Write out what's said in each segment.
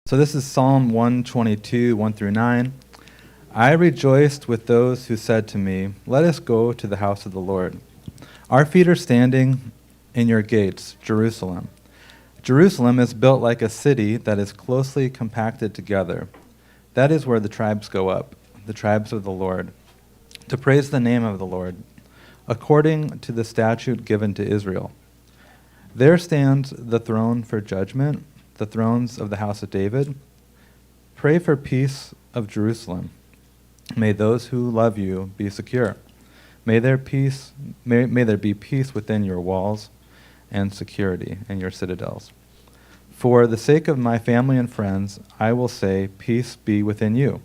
So this is Psalm 122, 1 through 9. I rejoiced with those who said to me, "Let us go to the house of the Lord." Our feet are standing in your gates, Jerusalem. Jerusalem is built like a city that is closely compacted together. That is where the tribes go up, the tribes of the Lord, to praise the name of the Lord, according to the statute given to Israel. There stands the throne for judgment, the thrones of the house of David. Pray for peace of Jerusalem. May those who love you be secure. May there be peace within your walls and security in your citadels. For the sake of my family and friends, I will say, peace be within you.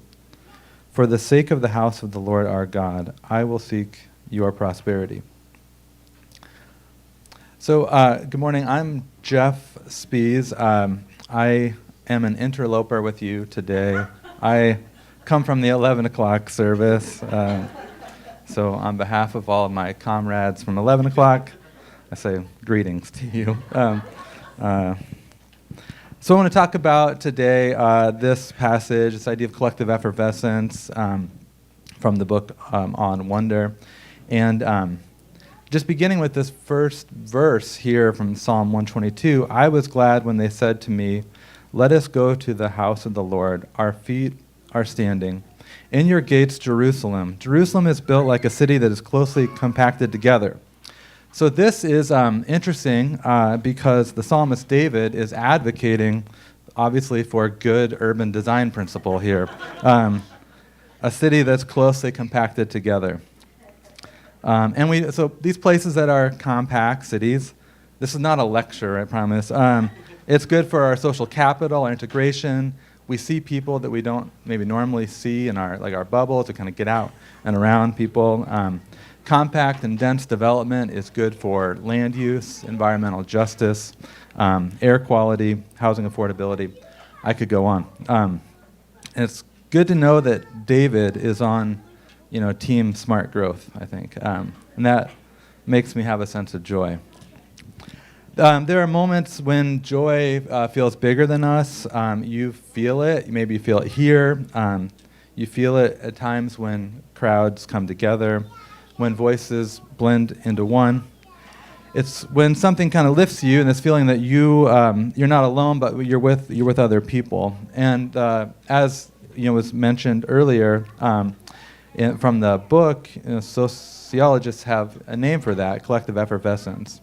For the sake of the house of the Lord our God, I will seek your prosperity. So, good morning. I'm Jeff Spiehs. I am an interloper with you today. I come from the 11 o'clock service. So on behalf of all of my comrades from 11 o'clock, I say greetings to you. So I want to talk about today this passage, this idea of collective effervescence from the book on wonder. And just beginning with this first verse here from Psalm 122, I was glad when they said to me, "Let us go to the house of the Lord. Our feet are standing in your gates, Jerusalem." Jerusalem is built like a city that is closely compacted together. So this is interesting because the psalmist David is advocating, obviously, for a good urban design principle here. A city that's closely compacted together. So these places that are compact cities, this is not a lecture, I promise. It's good for our social capital, our integration. We see people that we don't maybe normally see in our bubble to kind of get out and around people. Compact and dense development is good for land use, environmental justice, air quality, housing affordability. I could go on. And it's good to know that David is on team smart growth, I think. And that makes me have a sense of joy. There are moments when joy feels bigger than us. You feel it. Maybe you feel it here. You feel it at times when crowds come together, when voices blend into one. It's when something kind of lifts you, and this feeling that you're not alone, but you're with other people. And as was mentioned earlier, from the book, sociologists have a name for that, collective effervescence.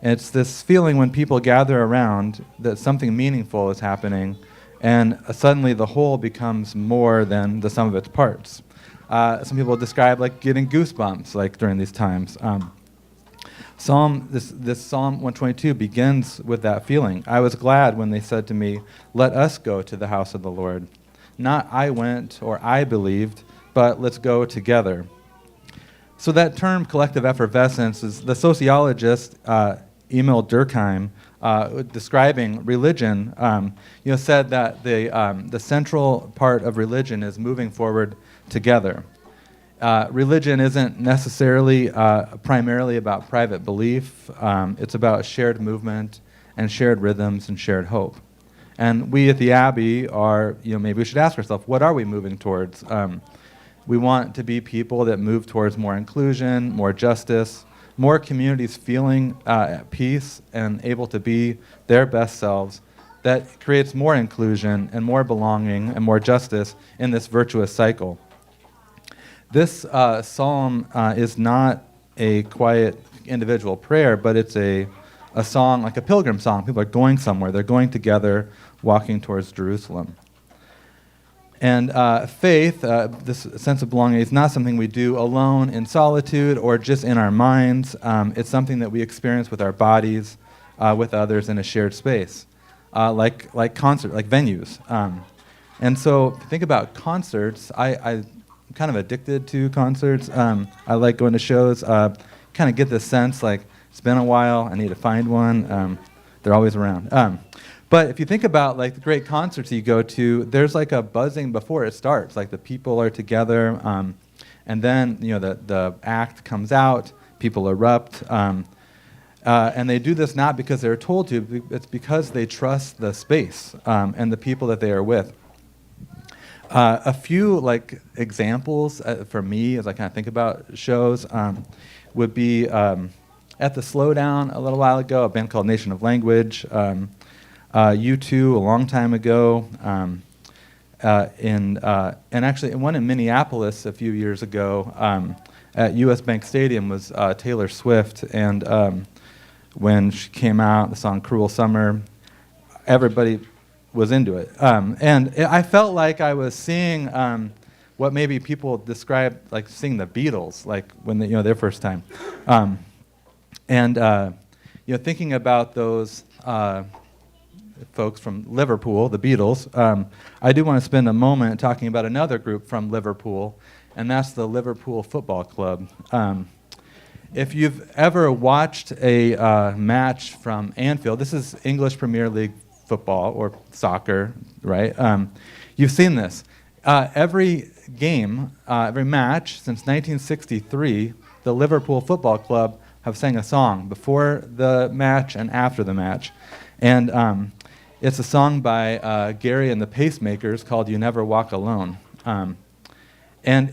And it's this feeling when people gather around that something meaningful is happening, and suddenly the whole becomes more than the sum of its parts. Some people describe like getting goosebumps like during these times. This Psalm 122 begins with that feeling. I was glad when they said to me, "Let us go to the house of the Lord." Not I went or I believed, but let's go together. So that term, collective effervescence, is the sociologist Emil Durkheim, describing religion, said that the central part of religion is moving forward together. Religion isn't necessarily primarily about private belief. It's about shared movement and shared rhythms and shared hope. And we at the Abbey are, maybe we should ask ourselves, what are we moving towards? We want to be people that move towards more inclusion, more justice, more communities feeling at peace and able to be their best selves. That creates more inclusion and more belonging and more justice in this virtuous cycle. This psalm is not a quiet individual prayer, but it's a song, like a pilgrim song. People are going somewhere. They're going together, walking towards Jerusalem. And faith, this sense of belonging, is not something we do alone in solitude or just in our minds. It's something that we experience with our bodies, with others in a shared space, like concert, like venues. And so think about concerts. I'm kind of addicted to concerts. I like going to shows. Kind of get this sense like it's been a while. I need to find one. They're always around. But if you think about like the great concerts you go to, there's like a buzzing before it starts. Like the people are together, and then the act comes out, people erupt. And they do this not because they're told to, it's because they trust the space and the people that they are with. A few examples for me as I kind of think about shows would be at the Slowdown a little while ago, a band called Nation of Language, U2 a long time ago, and actually one in Minneapolis a few years ago at US Bank Stadium was Taylor Swift, and when she came out, the song Cruel Summer, everybody was into it. And I felt like I was seeing what maybe people describe like seeing the Beatles, like when they, their first time. Thinking about those folks from Liverpool, the Beatles, I do want to spend a moment talking about another group from Liverpool, and that's the Liverpool Football Club. If you've ever watched a match from Anfield, this is English Premier League football or soccer, right? You've seen this. Every game, every match since 1963, the Liverpool Football Club have sang a song before the match and after the match. And it's a song by Gary and the Pacemakers called You Never Walk Alone. And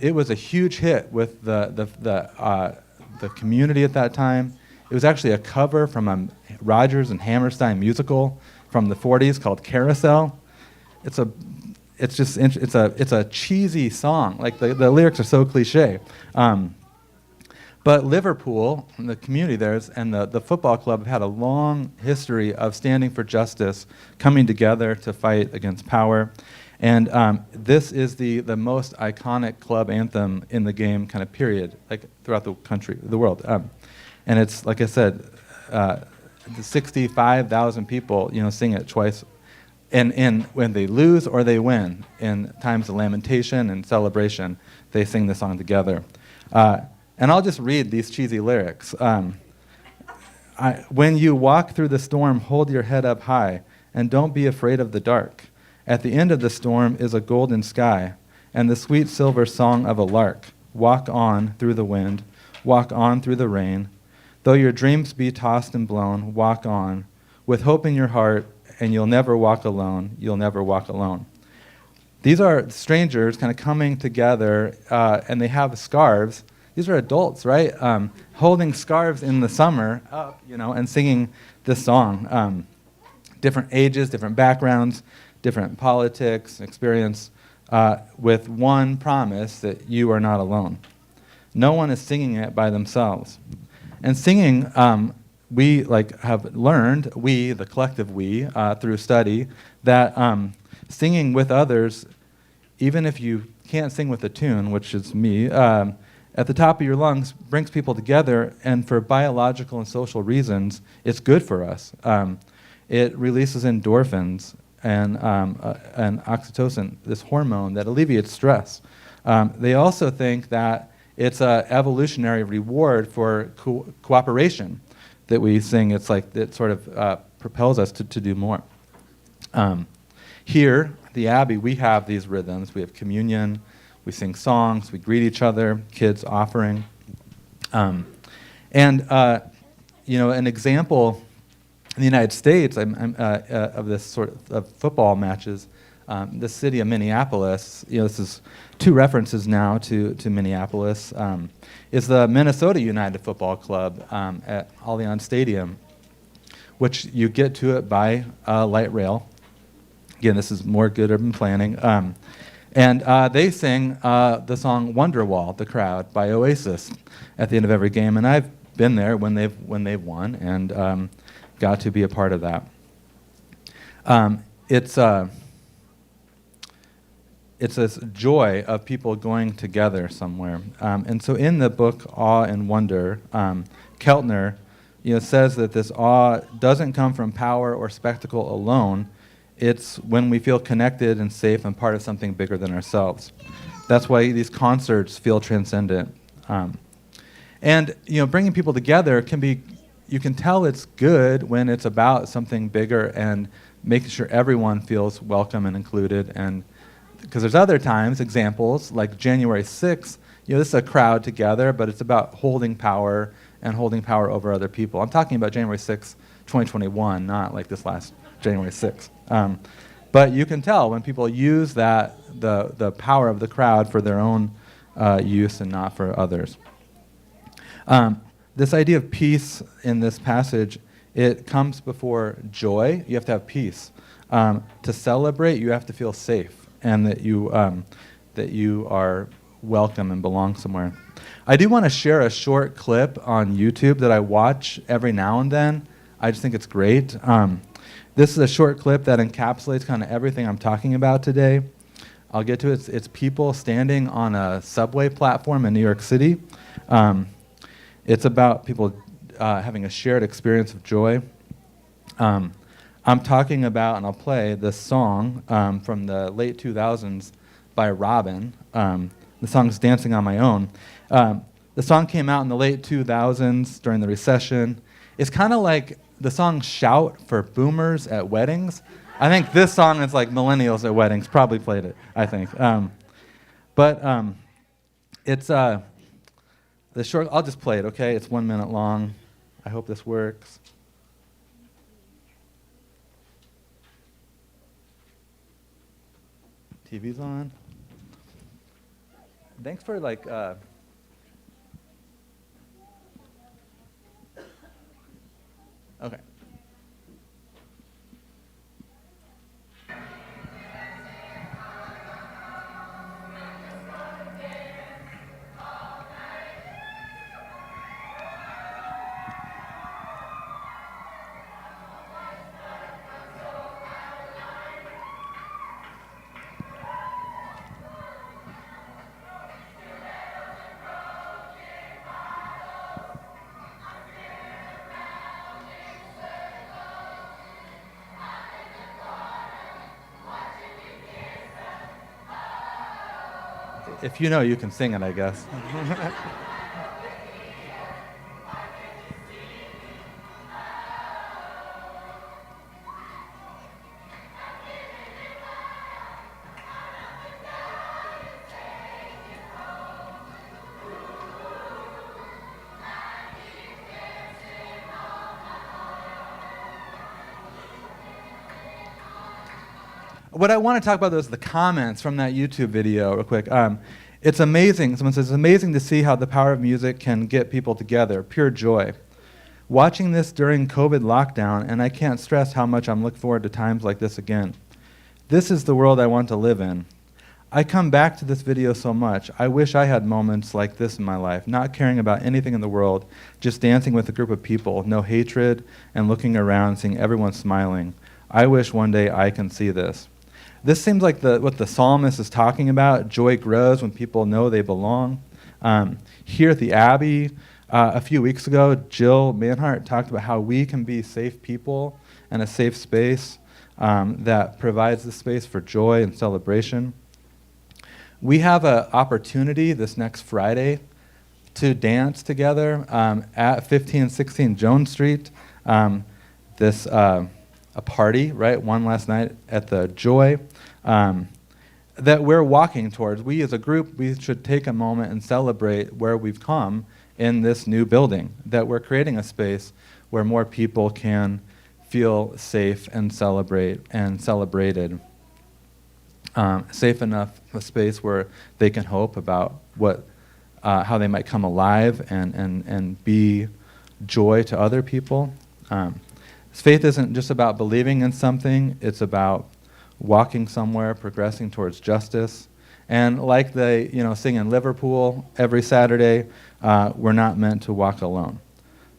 it was a huge hit with the community at that time. It was actually a cover from a Rodgers and Hammerstein musical from the 40s called Carousel. It's a cheesy song. Like the lyrics are so cliche. But Liverpool, the community there, and the football club have had a long history of standing for justice, coming together to fight against power. And this is the most iconic club anthem in the game, kind of period, like throughout the country, the world. And it's, like I said, 65,000 people, sing it twice. And when they lose or they win, in times of lamentation and celebration, they sing the song together. And I'll just read these cheesy lyrics. When you walk through the storm, hold your head up high, and don't be afraid of the dark. At the end of the storm is a golden sky, and the sweet silver song of a lark. Walk on through the wind, walk on through the rain. Though your dreams be tossed and blown, walk on, with hope in your heart, and you'll never walk alone, you'll never walk alone. These are strangers kind of coming together, and they have scarves. These are adults, right? Holding scarves in the summer up, and singing this song. Different ages, different backgrounds, different politics, experience, with one promise that you are not alone. No one is singing it by themselves. And singing, we have learned, the collective we, through study, that singing with others, even if you can't sing with a tune, which is me, at the top of your lungs brings people together, and for biological and social reasons, it's good for us. It releases endorphins and oxytocin, this hormone that alleviates stress. They also think that it's an evolutionary reward for cooperation that we sing. It's like it sort of propels us to do more. Here, the Abbey, we have these rhythms. We have communion. We sing songs. We greet each other. Kids offering. An example in the United States of this sort of football matches, the city of Minneapolis, this is two references now to Minneapolis, is the Minnesota United Football Club at Allianz Stadium, which you get to it by light rail. Again, this is more good urban planning. And they sing the song Wonderwall, The Crowd, by Oasis at the end of every game. And I've been there when they've won and got to be a part of that. It's this joy of people going together somewhere. And so in the book Awe and Wonder, Keltner says that this awe doesn't come from power or spectacle alone. It's when we feel connected and safe and part of something bigger than ourselves. That's why these concerts feel transcendent. And bringing people together can be, you can tell it's good when it's about something bigger and making sure everyone feels welcome and included. And because there's other times, examples like January 6th, this is a crowd together, but it's about holding power and holding power over other people. I'm talking about January 6th, 2021, not like this last January 6th. But you can tell when people use that, the power of the crowd for their own use and not for others. This idea of peace in this passage, it comes before joy. You have to have peace. To celebrate, you have to feel safe and that you are welcome and belong somewhere. I do want to share a short clip on YouTube that I watch every now and then. I just think it's great. This is a short clip that encapsulates kind of everything I'm talking about today. I'll get to it. It's people standing on a subway platform in New York City. It's about people having a shared experience of joy. I'm talking about, and I'll play this song from the late 2000s by Robin. The song's Dancing on My Own. The song came out in the late 2000s during the recession. It's kind of like the song Shout for boomers at weddings. I think this song is like millennials at weddings, probably played it, I think. It's the short, I'll just play it, okay? It's 1 minute long. I hope this works. TV's on. Thanks for okay. If you know, you can sing it, I guess. What I want to talk about is the comments from that YouTube video real quick. It's amazing. Someone says, it's amazing to see how the power of music can get people together. Pure joy. Watching this during COVID lockdown, and I can't stress how much I'm looking forward to times like this again. This is the world I want to live in. I come back to this video so much. I wish I had moments like this in my life, not caring about anything in the world, just dancing with a group of people, no hatred, and looking around, seeing everyone smiling. I wish one day I can see this. This seems like what the psalmist is talking about. Joy grows when people know they belong. Here at the Abbey, a few weeks ago, Jill Manhart talked about how we can be safe people and a safe space that provides the space for joy and celebration. We have an opportunity this next Friday to dance together at 1516 Jones Street. A party, right? One last night at the Joy that we're walking towards. We as a group, we should take a moment and celebrate where we've come in this new building, that we're creating a space where more people can feel safe and celebrate and celebrated. Safe enough, a space where they can hope about how they might come alive and be joy to other people. Faith isn't just about believing in something, it's about walking somewhere, progressing towards justice. And like they sing in Liverpool every Saturday, we're not meant to walk alone.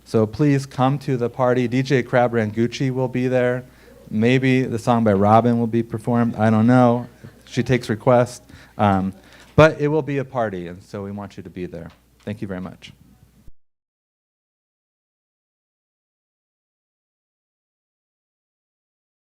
So please come to the party. DJ Crab Rangucci will be there. Maybe the song by Robin will be performed. I don't know. She takes requests. But it will be a party, and so we want you to be there. Thank you very much.